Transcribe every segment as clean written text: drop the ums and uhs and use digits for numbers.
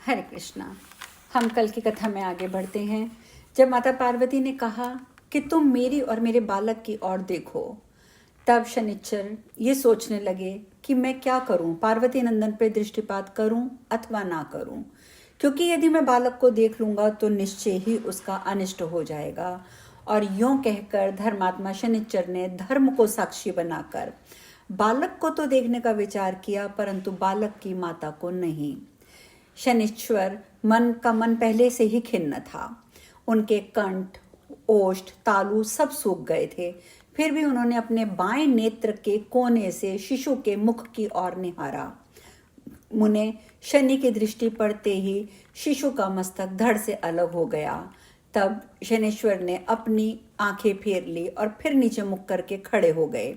हरे कृष्णा। हम कल की कथा में आगे बढ़ते हैं। जब माता पार्वती ने कहा कि तुम मेरी और मेरे बालक की ओर देखो, तब शनिश्चर ये सोचने लगे कि मैं क्या करूं, पार्वती नंदन पर दृष्टिपात करूं अथवा ना करूं, क्योंकि यदि मैं बालक को देख लूंगा तो निश्चय ही उसका अनिष्ट हो जाएगा। और यूं कहकर धर्मात्मा शनिश्चर ने धर्म को साक्षी बनाकर बालक को तो देखने का विचार किया, परंतु बालक की माता को नहीं। शनिश्चर मन पहले से ही खिन्न था। उनके कंठ, ओष्ठ, तालु सब सूख गए थे। फिर भी उन्होंने अपने बाएं नेत्र के कोने से शिशु के मुख की ओर निहारा। मुने शनि की दृष्टि पड़ते ही शिशु का मस्तक धड़ से अलग हो गया। तब शनीश्वर ने अपनी आंखें फेर ली और फिर नीचे मुख करके खड़े हो गए।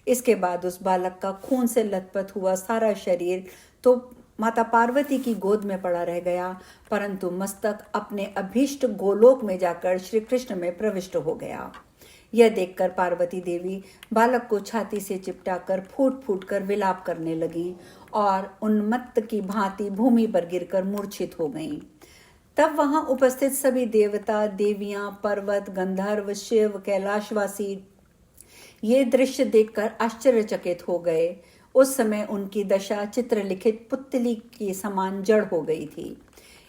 इसके बाद उस बालक का खून से लथपथ हुआ सारा शरीर तो माता पार्वती की गोद में पड़ा रह गया, परंतु मस्तक अपने अभीष्ट गोलोक में जाकर श्री कृष्ण में प्रविष्ट हो गया। यह देखकर पार्वती देवी बालक को छाती से चिपटाकर फूट फूट कर विलाप करने लगी और उन्मत्त की भांति भूमि पर गिरकर मूर्छित हो गईं। तब वहां उपस्थित सभी देवता, देवियां, पर्वत, गंधर्व, शिव, कैलाशवासी ये दृश्य देखकर आश्चर्यचकित हो गए। उस समय उनकी दशा चित्रलिखित पुतली के समान जड़ हो गई थी।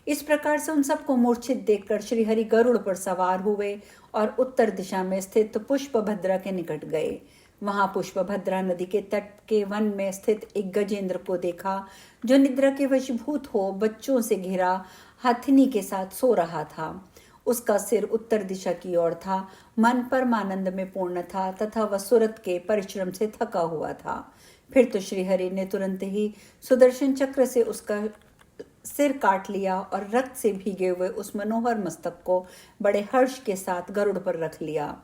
इस प्रकार से उन सबको मूर्छित देखकर श्री हरि गरुड़ पर सवार हुए और उत्तर दिशा में स्थित पुष्पभद्रा के निकट गए। वहां पुष्पभद्रा नदी के तट के वन में स्थित एक गजेंद्र को देखा, जो निद्रा के वशीभूत हो बच्चों से घिरा हथिनी के साथ सो रहा था। उसका सिर उत्तर दिशा की ओर था, मन परमानंद में पूर्ण था तथा वह सुरत के परिश्रम से थका हुआ था। फिर तो श्रीहरि ने तुरंत ही सुदर्शन चक्र से उसका सिर काट लिया और रक्त से भीगे हुए उस मनोहर मस्तक को बड़े हर्ष के साथ गरुड़ पर रख लिया।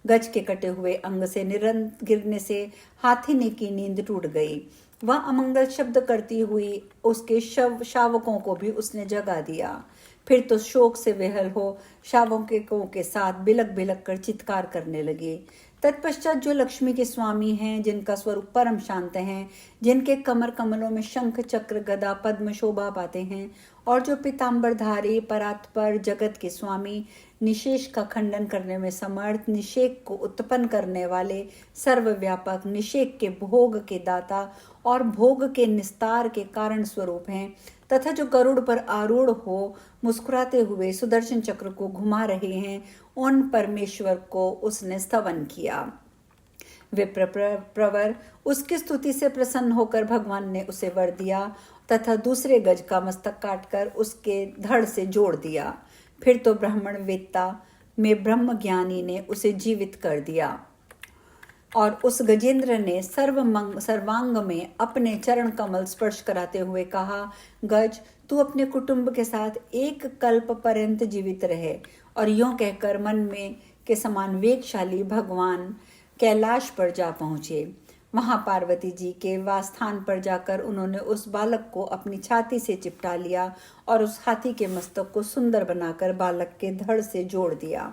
गज के कटे हुए अंग से निरंतर गिरने से हाथिनी की नींद टूट गई। वह अमंगल शब्द करती हुई उसके शावकों को भी उसने जगा दिया। फिर तो शोक से विहल हो शावकों के साथ बिलक बिलक कर चित्कार करने लगे। तत्पश्चात जो लक्ष्मी के स्वामी हैं, जिनका स्वरूप परम शांत हैं, जिनके कमर कमलों में शंख, चक्र, गदा, पद्म शोभा पाते हैं, और जो पीताम्बरधारी परात्पर जगत के स्वामी, निशेष का खंडन करने में समर्थ, निषेक को उत्पन्न करने वाले, सर्वव्यापक, निषेक के भोग के दाता और भोग के निस्तार के कारण स्वरूप हैं, तथा जो गरुड़ पर आरूढ़ हो मुस्कुराते हुए सुदर्शन चक्र को घुमा रहे हैं, उन परमेश्वर को उसने स्तवन किया। विप्र प्रवर उसकी स्तुति से प्रसन्न होकर भगवान ने उसे वर दिया तथा दूसरे गज का मस्तक काटकर उसके धड़ से जोड़ दिया। फिर तो ब्राह्मण वेत्ता में ब्रह्म ज्ञानी ने उसे जीवित कर दिया और उस गजेंद्र ने सर्वांग में अपने चरण कमल स्पर्श कराते हुए कहा, गज, तू अपने कुटुंब के साथ एक कल्प पर्यंत जीवित रहे। और यूं कहकर मन में के समान वेगशाली भगवान कैलाश पर जा पहुंचे। वहां पार्वती जी के वासस्थान पर जाकर उन्होंने उस बालक को अपनी छाती से चिपटा लिया और उस हाथी के मस्तक को सुंदर बनाकर बालक के धड़ से जोड़ दिया।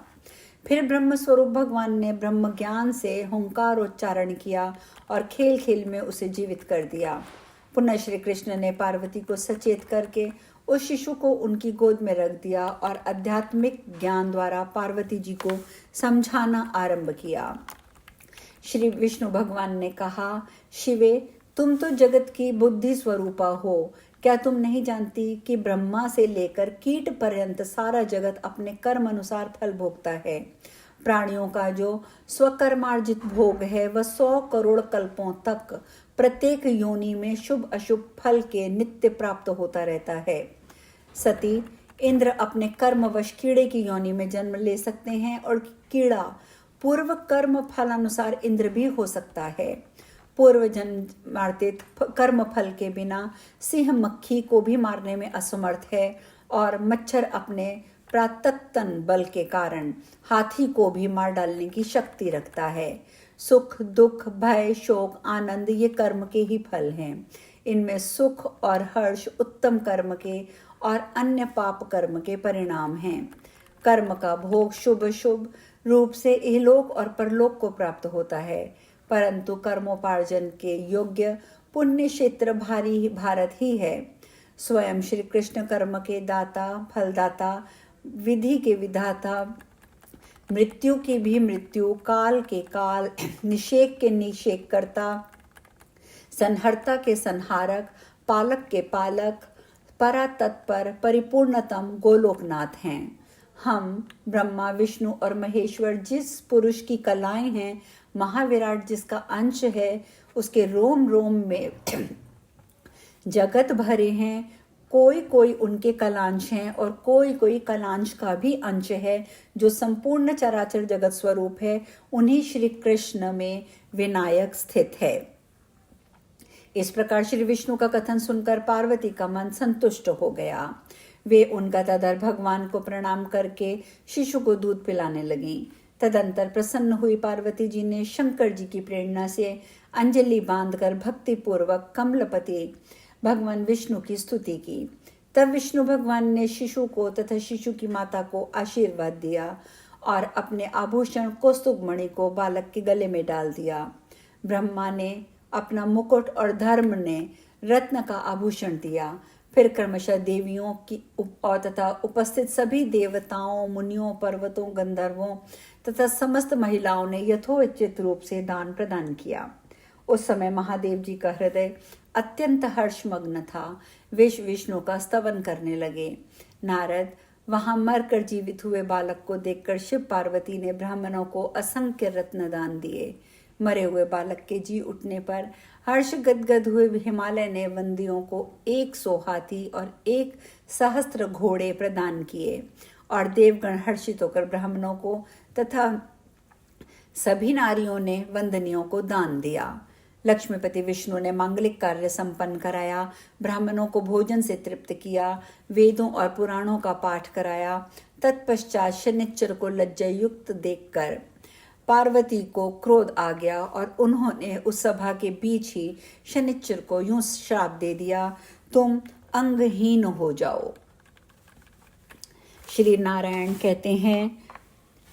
फिर ब्रह्म स्वरूप भगवान ने ब्रह्म ज्ञान से हुंकार उच्चारण किया और खेल खेल में उसे जीवित कर दिया। पुनः श्री कृष्ण ने पार्वती को सचेत करके उस शिशु को उनकी गोद में रख दिया और आध्यात्मिक ज्ञान द्वारा पार्वती जी को समझाना आरंभ किया। श्री विष्णु भगवान ने कहा, शिवे, तुम तो जगत की बुद्धि स्वरूपा हो। क्या तुम नहीं जानती कि ब्रह्मा से लेकर कीट पर्यंत सारा जगत अपने कर्म अनुसार फल भोगता है। प्राणियों का जो स्वकर्मार्जित भोग है वह 100 करोड़ कल्पों तक प्रत्येक योनि में शुभ अशुभ फल के नित्य प्राप्त होता रहता है। सती, इंद्र अपने कर्मवश कीड़े की योनि में जन्म ले सकते हैं और कीड़ा पूर्व कर्म फलानुसार इंद्र भी हो सकता है। पूर्व जन्म मार्जित कर्म फल के बिना सिंह मक्खी को भी मारने में असमर्थ है और मच्छर अपने प्रातक्तन बल के कारण हाथी को भी मार डालने की शक्ति रखता है। सुख, दुख, भय, शोक, आनंद ये कर्म के ही फल हैं। इनमें सुख और हर्ष उत्तम कर्म के और अन्य पाप कर्म के परिणाम हैं। कर्म का भोग शुभ शुभ रूप से इहलोक और परलोक को प्राप्त होता है, परंतु कर्मोपार्जन के योग्य पुण्य क्षेत्र भारत ही है। स्वयं श्री कृष्ण कर्म के दाता, फलदाता, विधि के विधाता, मृत्यु की भी मृत्यु, काल के काल, निषेक के निषेक करता, संहर्ता के संहारक, पालक के पालक, परा तत्पर, परिपूर्णतम गोलोकनाथ हैं। हम ब्रह्मा, विष्णु और महेश्वर जिस पुरुष की कलाएं हैं, महाविराट जिसका अंश है, उसके रोम रोम में जगत भरे हैं। कोई कोई उनके कलांश हैं और कोई कोई कलांश का भी अंश है। जो संपूर्ण चराचर जगत स्वरूप है, उन्हीं श्री कृष्ण में विनायक स्थित है। इस प्रकार श्री विष्णु का कथन सुनकर पार्वती का मन संतुष्ट हो गया। वे उनका तदर भगवान को प्रणाम करके शिशु को दूध पिलाने लगीं। तदंतर प्रसन्न हुई पार्वती जी ने शंकर जी की प्रेरणा से अंजलि बांधकर भक्ति पूर्वक कमलपति भगवान विष्णु की स्तुति की। तब विष्णु भगवान ने शिशु को तथा शिशु की माता को आशीर्वाद दिया और अपने आभूषण कौस्तुभमणि को बालक के गले में डाल दिया। ब्रह्मा ने अपना मुकुट और धर्म ने रत्न का आभूषण दिया। फिर क्रमशः देवियों की और तथा उपस्थित सभी देवताओं, मुनियों, पर्वतों, गंधर्वों तथा समस्त महिलाओं ने यथोचित रूप से दान प्रदान किया। उस समय महादेव जी का हृदय अत्यंत हर्षमग्न था। वे विष्णु का स्तवन करने लगे। नारद वहां मरकर जीवित हुए बालक को देखकर शिव पार्वती ने ब्राह्मणों को असंख्य रत्न दान दिए। मरे हुए बालक के जी उठने पर हर्ष गदगद हुए हिमालय ने वंदियों को 100 हाथी और 1 सहस्त्र घोड़े प्रदान किए और देवगण हर्षित होकर ब्राह्मणों को तथा सभी नारियों ने वंदनियों को दान दिया। लक्ष्मीपति विष्णु ने मांगलिक कार्य संपन्न कराया, ब्राह्मणों को भोजन से तृप्त किया, वेदों और पुराणों का पाठ कराया। तत्पश्चात शनिश्चर को लज्जायुक्त देखकर पार्वती को क्रोध आ गया और उन्होंने उस सभा के बीच ही शनिश्चर को यूं श्राप दे दिया, तुम अंगहीन हो जाओ। श्री नारायण कहते हैं,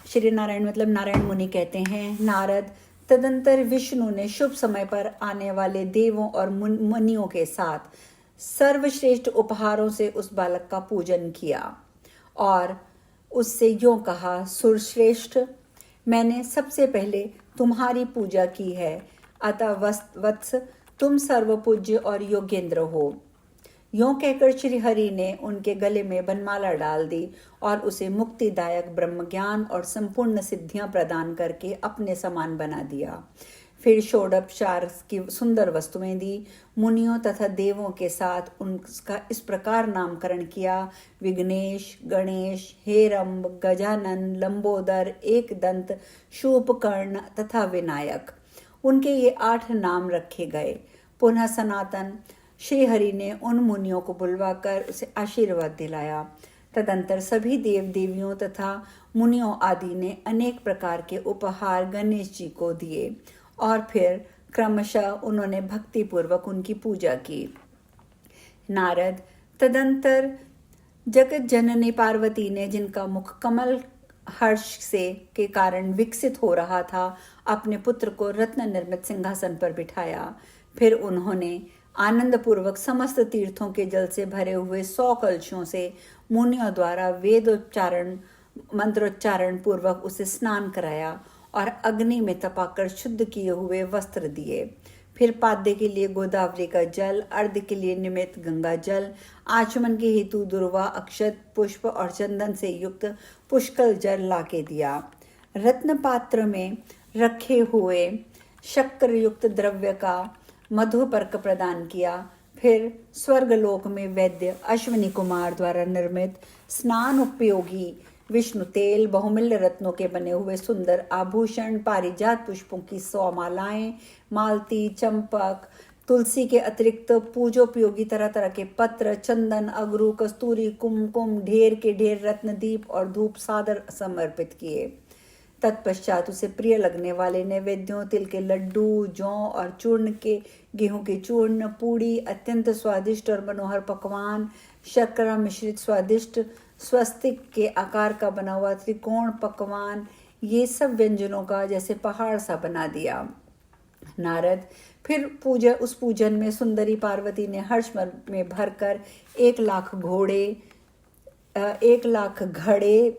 श्री नारायण मतलब नारायण मुनि कहते हैं, नारद तदंतर विष्णु ने शुभ समय पर आने वाले देवों और मुनियों के साथ सर्वश्रेष्ठ उपहारों से उस बालक का पूजन किया और उससे यूं कहा, सुरश्रेष्ठ, मैंने सबसे पहले तुम्हारी पूजा की है, अतः वत्स तुम सर्वपूज्य और योगेंद्र हो। यों कहकर श्री हरि ने उनके गले में बनमाला डाल दी और उसे मुक्तिदायक ब्रह्म ज्ञान और संपूर्ण सिद्धियां प्रदान करके अपने समान बना दिया। फिर षोडोपचार की सुंदर वस्तुएं दी। मुनियों तथा देवों के साथ उनका इस प्रकार नामकरण किया, विघ्नेश, गणेश, हेरंब, गजानन, लंबोदर, एकदंत, शूपकर्ण तथा विनायक। उनके ये 8 नाम रखे गए। पुनः सनातन श्री हरि ने उन मुनियों को बुलवाकर उसे आशीर्वाद दिलाया। तदंतर सभी देव देवियों तथा मुनियों आदि ने अनेक प्रकार के उपहार गणेश जी को दिए और फिर क्रमशः उन्होंने भक्ति पूर्वक उनकी पूजा की। नारद तदंतर जगत जननी पार्वती ने, जिनका मुख कमल हर्ष से के कारण विकसित हो रहा था, अपने पुत्र को रत्न निर्मित सिंहासन पर बिठाया। फिर उन्होंने आनंद पूर्वक समस्त तीर्थों के जल से भरे हुए 100 कलशों से मुनियों द्वारा वेदोच्चारण मंत्रोच्चारण पूर्वक उसे स्नान कराया और अग्नि में तपाकर शुद्ध किए हुए वस्त्र दिए। फिर पाद्य के लिए गोदावरी का जल, अर्घ्य के लिए निमित्त गंगा जल, आचमन के हेतु दुर्वा, अक्षत, पुष्प और चंदन से युक्त पुष्कल जल लाके दिया। रत्न पात्र में रखे हुए शक्कर युक्त द्रव्य का मधुपर्क प्रदान किया। फिर स्वर्गलोक में वैद्य अश्विनी कुमार द्वारा निर्मित स्नान उपयोगी विष्णु तेल, बहुमूल्य रत्नों के बने हुए सुंदर आभूषण, पारिजात पुष्पों की 100 मालाएं, मालती, चंपक, तुलसी के अतिरिक्त पूजोपयोगी तरह तरह के पत्र, चंदन, अगरू, कस्तूरी, कुमकुम, ढेर के ढेर रत्नदीप और धूप सादर समर्पित किए। तत्पश्चात उसे प्रिय लगने वाले नैवेद्यों, तिल के लड्डू, जौ और चूर्ण के गेहूं के चूर्ण, पूड़ी, अत्यंत स्वादिष्ट और मनोहर पकवान, शर्करा मिश्रित स्वादिष्ट स्वस्तिक के आकार का बना हुआ त्रिकोण पकवान, ये सब व्यंजनों का जैसे पहाड़ सा बना दिया। नारद फिर उस पूजन में सुंदरी पार्वती ने हर्ष में भरकर 1,00,000 घोड़े, 1,00,000 घड़े,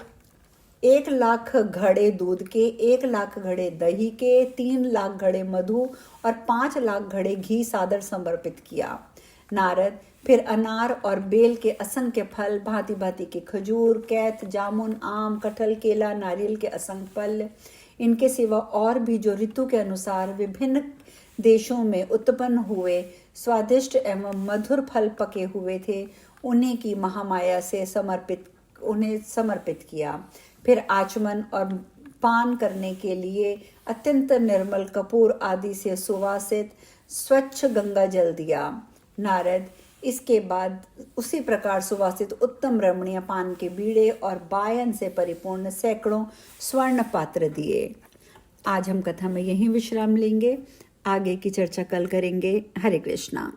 1,00,000 घड़े दूध के, 1,00,000 घड़े दही के, 3,00,000 घड़े मधु और 5,00,000 घड़े घी सादर समर्पित किया। नारद फिर अनार और बेल के असंख्य फल, भांति भांति के खजूर, कैथ, जामुन, आम, कटहल, केला, नारियल के असंख्य फल, इनके सिवा और भी जो ऋतु के अनुसार विभिन्न देशों में उत्पन्न हुए स्वादिष्ट एवं मधुर फल पके हुए थे, उन्हीं की महामाया से उन्हें समर्पित किया। फिर आचमन और पान करने के लिए अत्यंत निर्मल कपूर आदि से सुवासित स्वच्छ गंगा जल दिया। नारद इसके बाद उसी प्रकार सुवासित उत्तम रमणीय पान के बीड़े और बायन से परिपूर्ण सैकड़ों स्वर्ण पात्र दिए। आज हम कथा में यहीं विश्राम लेंगे, आगे की चर्चा कल करेंगे। हरे कृष्णा।